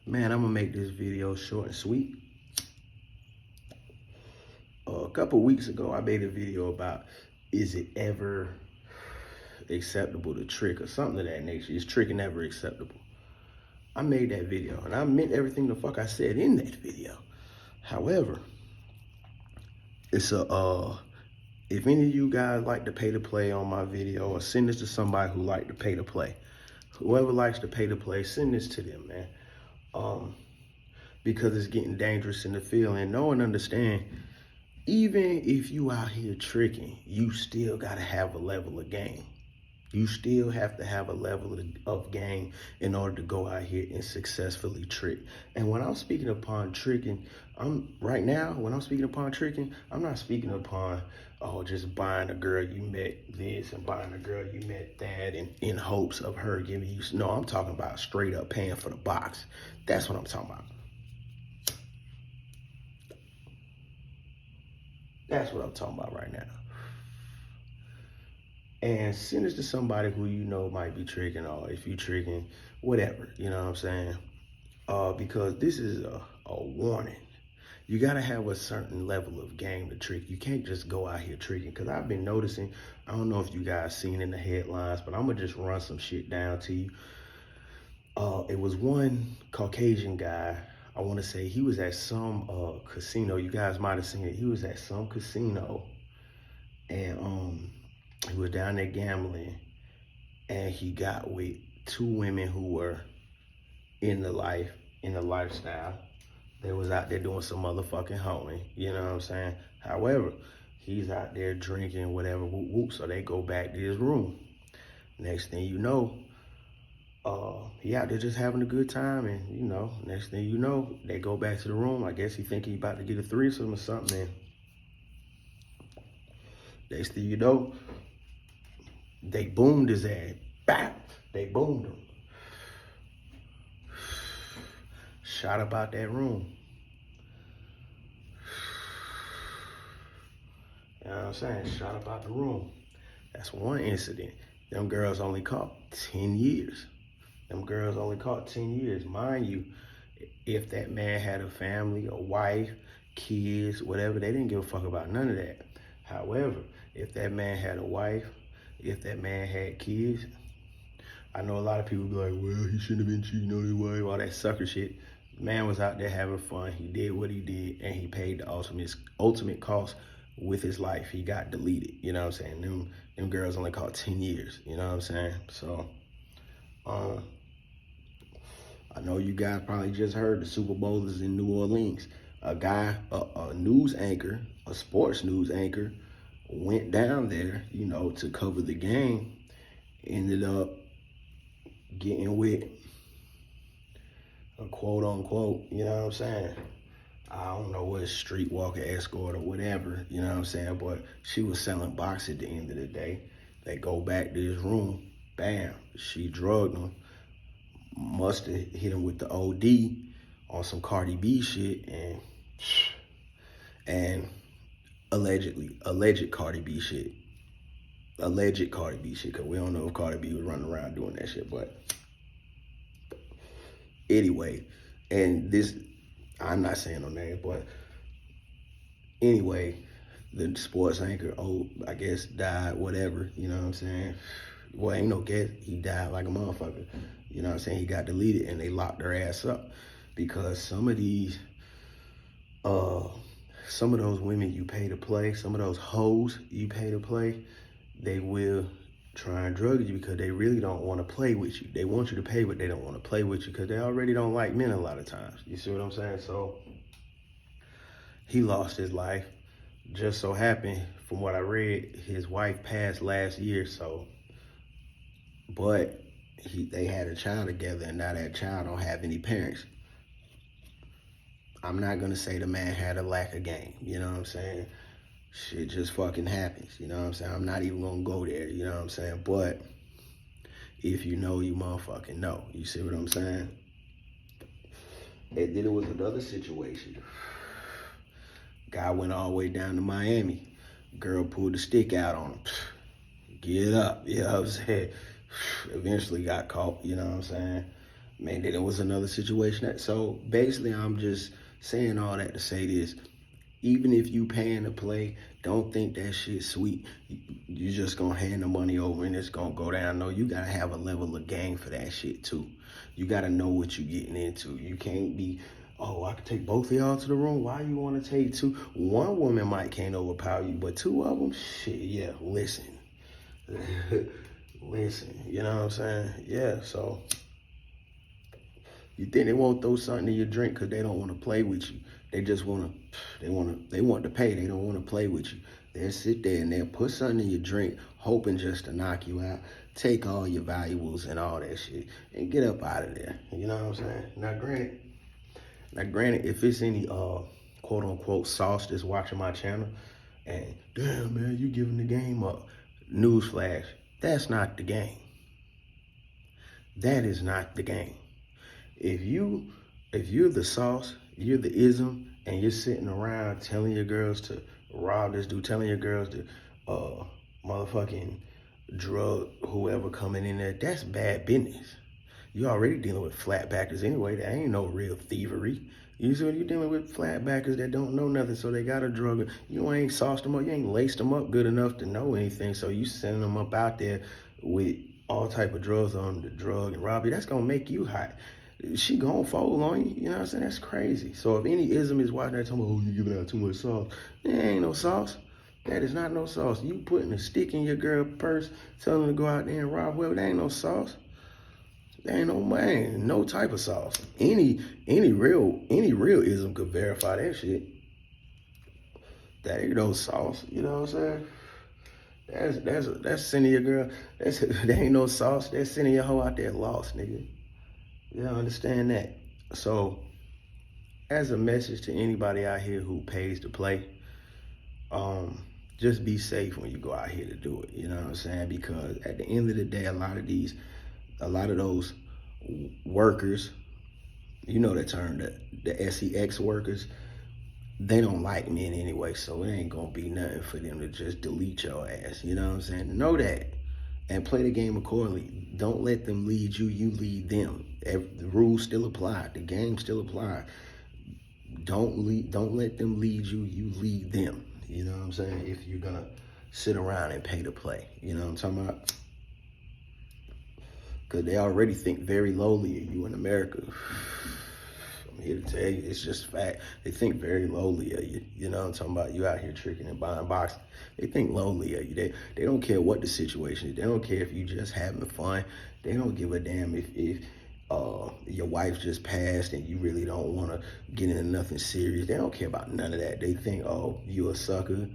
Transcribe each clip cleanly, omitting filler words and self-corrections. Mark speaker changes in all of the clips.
Speaker 1: Man, I'm gonna make this video short and sweet. A couple weeks ago, I made a video about is it ever acceptable to trick or something of that nature. Is tricking ever acceptable? I made that video and I meant everything the fuck I said in that video. However, it's if any of you guys like to pay to play on my video or send this to somebody who like to pay to play. Whoever likes to pay to play, send this to them, man. Because it's getting dangerous in the field and no one understand. Even if you out here tricking, you still gotta have a level of game. You still have to have a level of game in order to go out here and successfully trick. And when I'm speaking upon tricking, I'm not speaking upon, just buying a girl you met this and buying a girl you met that and in hopes of her giving you. No, I'm talking about straight up paying for the box. That's what I'm talking about. That's what I'm talking about right now. And send this to somebody who you know might be tricking, or if you tricking, whatever, you know what I'm saying? Because this is a warning. You gotta have a certain level of game to trick. You can't just go out here tricking. Cause I've been noticing, I don't know if you guys seen in the headlines, but I'm gonna just run some shit down to you. It was one Caucasian guy, I wanna say he was at some casino. You guys might've seen it. He was at some casino and he was down there gambling, and he got with two women who were in the lifestyle. They was out there doing some motherfucking hoeing, you know what I'm saying? However, he's out there drinking whatever, whoop whoop, so they go back to his room. Next thing you know, he out there just having a good time, and next thing you know, they go back to the room. I guess he think he about to get a threesome or something, and next thing you know, they boomed his ass. Bam! They boomed him. Shot about that room. You know what I'm saying? Shot about the room. That's one incident. Them girls only caught 10 years. Them girls only caught 10 years. Mind you, if that man had a family, a wife, kids, whatever, they didn't give a fuck about none of that. However, if that man had a wife, if that man had kids, I know a lot of people be like, well, he shouldn't have been cheating on his wife, all that sucker shit. The man was out there having fun. He did what he did, and he paid the ultimate cost with his life. He got deleted, you know what I'm saying? Them girls only caught 10 years, you know what I'm saying? So, I know you guys probably just heard the Super Bowl is in New Orleans. A guy, a news anchor, a sports news anchor, went down there, to cover the game, ended up getting with a quote unquote, you know what I'm saying? I don't know what streetwalker escort or whatever, you know what I'm saying? But she was selling box at the end of the day. They go back to his room, bam, she drugged him, must have hit him with the OD on some Cardi B shit, and alleged Cardi B shit. Alleged Cardi B shit, because we don't know if Cardi B was running around doing that shit, but anyway, and this, I'm not saying no name, but anyway, the sports anchor, I guess died, whatever, you know what I'm saying? Well, ain't no guess, he died like a motherfucker, you know what I'm saying? He got deleted and they locked their ass up because some of those women you pay to play, some of those hoes you pay to play, they will try and drug you because they really don't want to play with you. They want you to pay, but they don't want to play with you because they already don't like men a lot of times. You see what I'm saying? So he lost his life. Just so happened, from what I read, his wife passed last year. So, but they had a child together, and now that child don't have any parents. I'm not gonna say the man had a lack of game. You know what I'm saying? Shit just fucking happens, you know what I'm saying? I'm not even gonna go there, you know what I'm saying? But if you know, you motherfucking know. You see what I'm saying? And then it was another situation. Guy went all the way down to Miami. Girl pulled the stick out on him. Get up, you know what I'm saying? Eventually got caught, you know what I'm saying? Man, then there was another situation. So basically, I'm just saying all that to say this. Even if you paying to play, don't think that shit sweet. You just gonna hand the money over and it's gonna go down. No, you gotta have a level of game for that shit too. You gotta know what you're getting into. You can't be, oh, I can take both of y'all to the room. Why you wanna take two? One woman might can't overpower you, but two of them, shit, yeah, listen. Listen, you know what I'm saying? Yeah, so you think they won't throw something in your drink because they don't want to play with you. They just they want to pay. They don't want to play with you. They'll sit there and they'll put something in your drink, hoping just to knock you out, take all your valuables and all that shit, and get up out of there. You know what I'm saying? Now granted, if it's any quote unquote sauce that's watching my channel, and damn man, you giving the game up. Newsflash, that's not the game. That is not the game. If you're the sauce, you're the ism, and you're sitting around telling your girls to rob this dude, telling your girls to motherfucking drug whoever coming in there, that's bad business. You're already dealing with flatbackers anyway. That ain't no real thievery. Usually you're dealing with flatbackers that don't know nothing, so they got a drug. You ain't sauced them up, you ain't laced them up good enough to know anything, so you sending them up out there with all type of drugs on the drug and robbery. That's gonna make you hot. She gonna fold on you, you know what I'm saying? That's crazy. So if any ism is watching that, talking about, oh, you giving out too much sauce. There ain't no sauce. That is not no sauce. You putting a stick in your girl purse, telling her to go out there and rob whoever, there ain't no sauce. There ain't no man, no type of sauce. Any real ism could verify that shit. That ain't no sauce. You know what I'm saying? That's sending your girl. There ain't no sauce. That's sending your hoe out there lost, nigga. You don't understand that. So, as a message to anybody out here who pays to play, just be safe when you go out here to do it. You know what I'm saying? Because at the end of the day, a lot of those workers, you know the term, the sex workers, they don't like men anyway, so it ain't gonna be nothing for them to just delete your ass. You know what I'm saying? Know that and play the game accordingly. Don't let them lead you, you lead them. The rules still apply, the game still apply. Don't let them lead you, you lead them. You know what I'm saying? If you're gonna sit around and pay to play. You know what I'm talking about? Because they already think very lowly of you in America. I'm here to tell you, it's just fact. They think very lowly of you. You know what I'm talking about? You out here tricking and buying boxes. They think lowly of you. They don't care what the situation is. They don't care if you just having fun. They don't give a damn if your wife just passed and you really don't want to get into nothing serious. They don't care about none of that. They think, oh, you a sucker.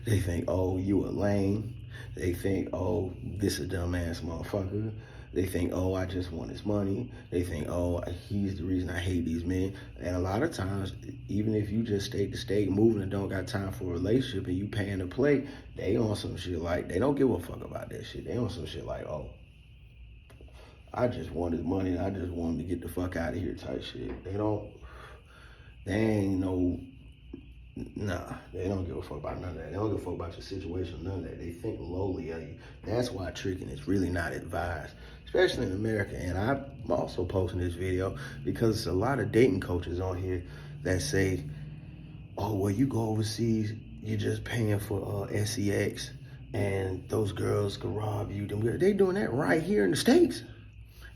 Speaker 1: They think, oh, you a lame. They think, oh, this a dumbass motherfucker. They think, oh, I just want his money. They think, oh, he's the reason I hate these men. And a lot of times, even if you just stay to state moving and don't got time for a relationship and you paying to play, they on some shit like, they don't give a fuck about that shit. They on some shit like, oh, I just wanted money and I just wanted to get the fuck out of here type shit. They ain't no, nah, they don't give a fuck about none of that. They don't give a fuck about your situation, none of that. They think lowly of you. That's why tricking is really not advised, especially in America. And I'm also posting this video because there's a lot of dating coaches on here that say, oh, well, you go overseas, you're just paying for sex and those girls can rob you. They doing that right here in the States.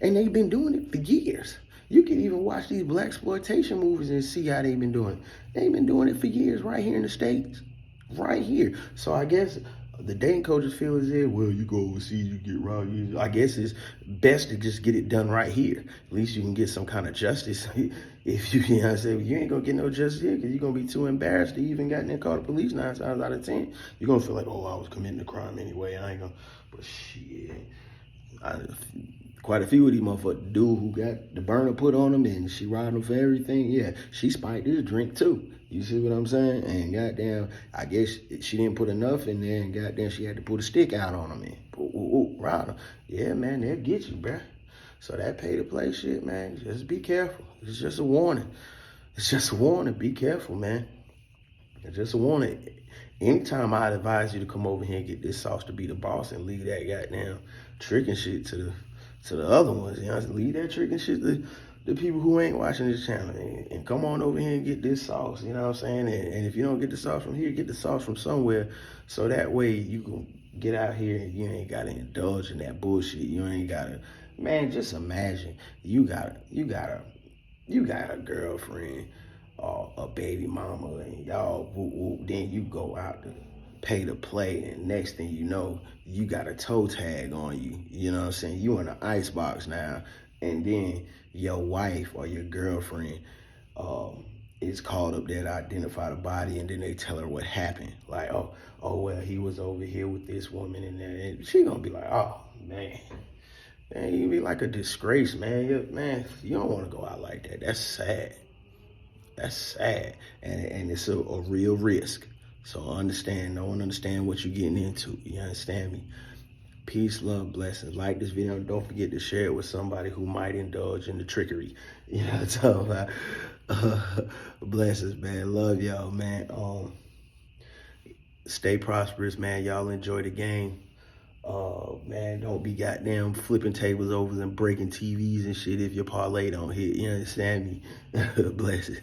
Speaker 1: And they've been doing it for years. You can even watch these blaxploitation movies and see how they've been doing it. They've been doing it for years right here in the States. Right here. So I guess the dating coaches feel as if, well, you go overseas, you get robbed. I guess it's best to just get it done right here. At least you can get some kind of justice. If you know what I'm saying, you ain't gonna get no justice here because you're gonna be too embarrassed to even get in there, call the police 9 times out of 10. You're gonna feel like, oh, I was committing a crime anyway. I ain't gonna, but shit. Quite a few of these motherfuckers, dude who got the burner put on him and she robbed him for everything. Yeah, she spiked his drink too. You see what I'm saying? And goddamn, I guess she didn't put enough in there and goddamn, she had to put a stick out on him and robbed him. Yeah, man, they'll get you, bruh. So that pay to play shit, man, just be careful. It's just a warning. It's just a warning. Be careful, man. It's just a warning. Anytime I'd advise you to come over here and get this sauce to be the boss and leave that goddamn tricking shit to the other ones. You know, leave that trick and shit to the people who ain't watching this channel, and come on over here and get this sauce. You know what I'm saying? And if you don't get the sauce from here, get the sauce from somewhere, so that way you can get out here and you ain't gotta indulge in that bullshit. You ain't gotta, man. Just imagine you got a girlfriend or a baby mama, and y'all whoop, whoop, then you go out to pay to play, and next thing you know, you got a toe tag on you. You know what I'm saying? You in an ice box now, and then your wife or your girlfriend is called up there to identify the body, and then they tell her what happened. Like, oh well, he was over here with this woman, and she gonna be like, oh man. Man, you be like a disgrace, man. You don't want to go out like that. That's sad. That's sad, and it's a real risk. So understand, no one understand what you're getting into. You understand me? Peace, love, blessings. Like this video, don't forget to share it with somebody who might indulge in the trickery. You know what I'm talking about? Blessings, man. Love y'all, man. Stay prosperous, man. Y'all enjoy the game. Man, don't be goddamn flipping tables over and breaking TVs and shit if your parlay don't hit. You understand me? Blessings.